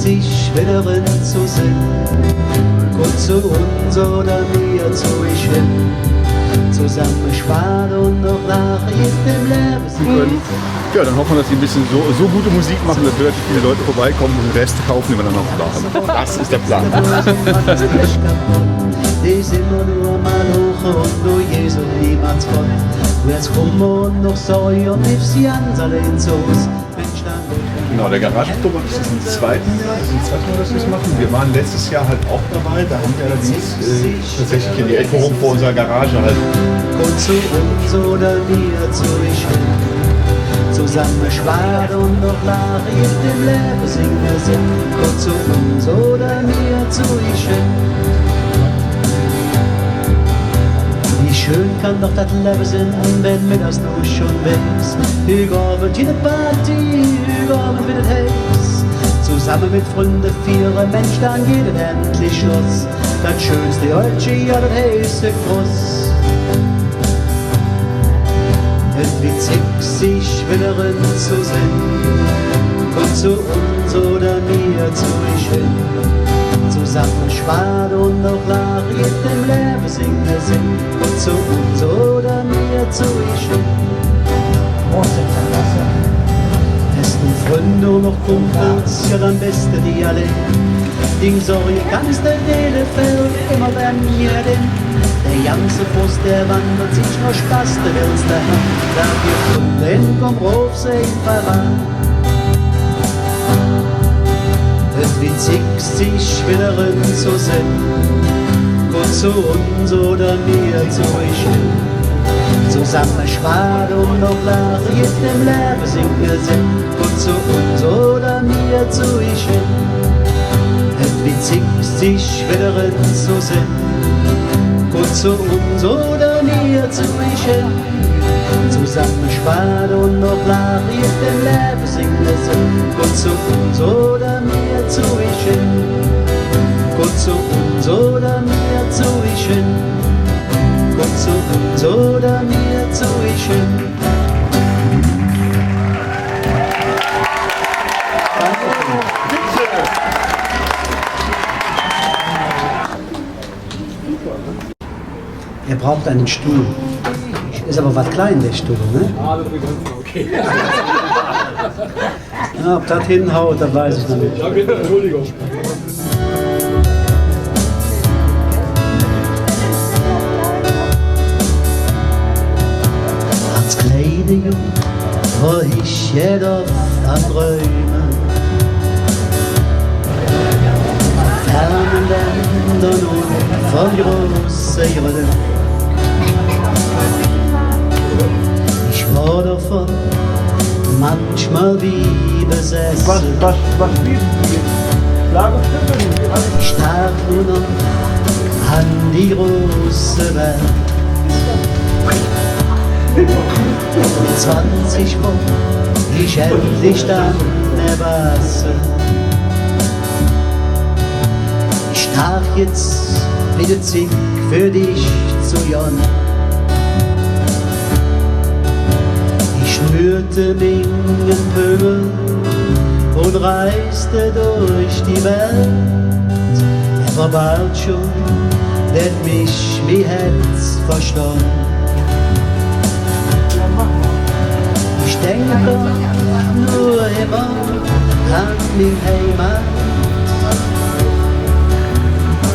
sich wieder zu sehen. Kommt zu uns oder wir zu euch hin. Zusammen sparen und noch nach jedem Leben. Ja, dann hoffen wir, dass sie ein bisschen so gute Musik machen, dass relativ viele Leute vorbeikommen und den Rest kaufen, die wir dann noch da haben. Das ist der Plan. Die sind nur mal hoch und du Jesu niemals voll. Jetzt kommen wir noch so und nicht sie an, allein so ist. Genau, der Garagenprobe ist das im zweiten Jahr, dass wir es machen. Wir waren letztes Jahr halt auch dabei, da haben wir allerdings tatsächlich in die Ecke rum vor unserer Garage halt. Kommt zu uns oder wir zu euch hin. Zusammen schwad und noch nach jedem Leben singen wir Sinn. Kommt zu uns oder wir zu euch hin. Wie schön kann doch das Leben sein, wenn wir das nur schon wissen. Überabend jede Party, überabend wird es heiß. Zusammen mit Freunden vieren Mensch, dann geht es endlich Schluss. Das schönste Orgie, ja, das heiße Kuss. Es wird sich wieder zu sehen. Kommt zu uns oder mir zu euch hin. Zusammen spart und noch nach jedem Leben singen wir Sinn. Kommt zu uns oder mir zu euch hin. Hast du Freunde und noch Kumpels, ja dann beste die alle. Die Sorge kannst du denen fällt immer wenn ihr denn. Der ganze Fuß der wandert sich nur Spaß, der willst der Hand. Da wir Freunde kommt auf sich voran. Es wird sich wieder zu sehen. Kommt zu uns oder mir zu euch hin. Zusammen spart und noch nach jedem Leben singen wir Sinn. Kommt zu uns oder mir zu euch hin. Es wird sich wieder zu sehen. Kommt zu uns oder mir zu euch hin. Zusammen spart und noch nach jedem Leben singen wir Sinn. Kommt zu uns oder mir zu euch hin. Kommt zu uns oder mir zu euch hin. Kommt zu uns oder mir zu euch hin. Er braucht einen Stuhl. Ist aber was klein, der Stuhl, ne? Okay. Ja, ob das hinhaut, das weiß ich noch nicht. Ja, bitte, Entschuldigung. Als kleine Junge war ich jedoch am Träumen. Fernen Ländern und von großen Irren. Ich war davon manchmal wie besessen. Was spielst du jetzt? Schlagerstücke? Ich starr nur noch an die große Welt. Mit 20 war ich endlich dann erwachsen. Ich darf jetzt wieder zig für dich zu Jon. Ich schnürte meinen Pöbel und reiste durch die Welt. Er war bald schon, der mich wie Herz verstand. Ich denke nur immer an die Heimat.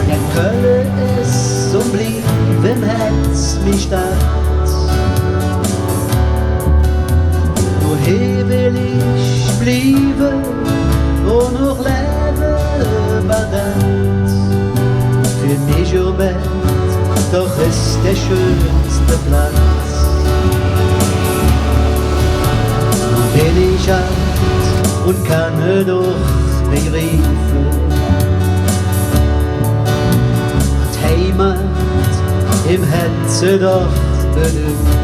Ja, Köln ist und blieb im Herz wie Stadt. Woher will ich blieben, wo noch Leben badert? Für mich um Bett, doch ist der schönste Platz. Bin ich alt und kann doch begreifen, hat Heimat im Herzen doch benötigt.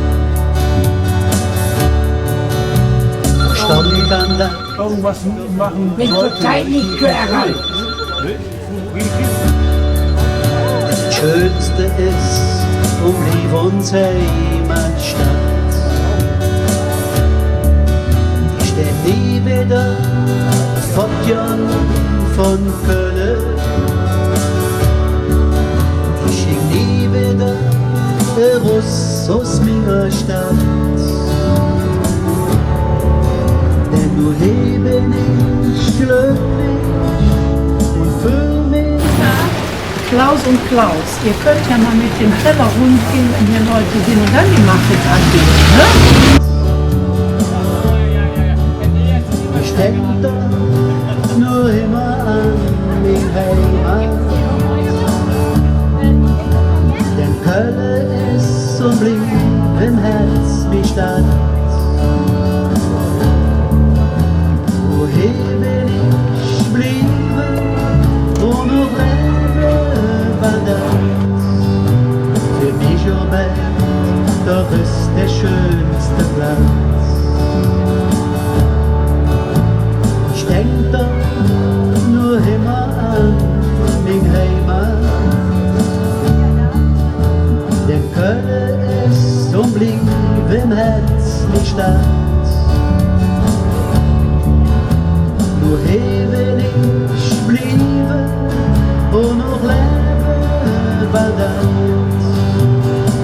Stand an der Irgendwas machen. Wenn zurzeit nicht gehört. Das Schönste ist, lieb uns Heimatstadt. Ich steh nie wieder von Jon und Klaus, ihr könnt ja mal mit dem Keller rumgehen, wenn hier Leute sind und dann die Mache angehen, ne? Ich denk doch nur immer an die Heimat. Denn Köln ist und blieb im Herz wie Stadt. Woher will ich blieben, wo noch Leben war das? Für mich Robert, doch ist der schönste Platz. Ich denk doch nur immer an meine Heimat. Denn Köln ist und blieb im Herz wie Stadt. Woher will ich blieben, wo noch Leben war das?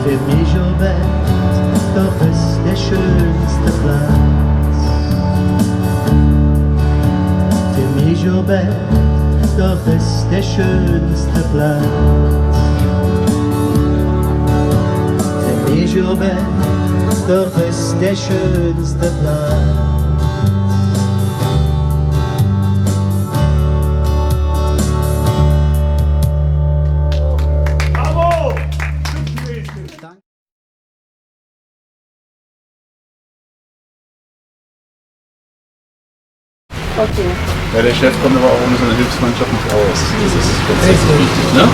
Für mich Robert, doch ist der schönste Platz. Für mich Robert, doch ist der schönste Platz. Für mich Robert, doch ist der schönste Platz. Okay. Ja, der Chef kommt aber auch ohne seine Hilfsmannschaft nicht raus. Das ist tatsächlich wichtig, ne?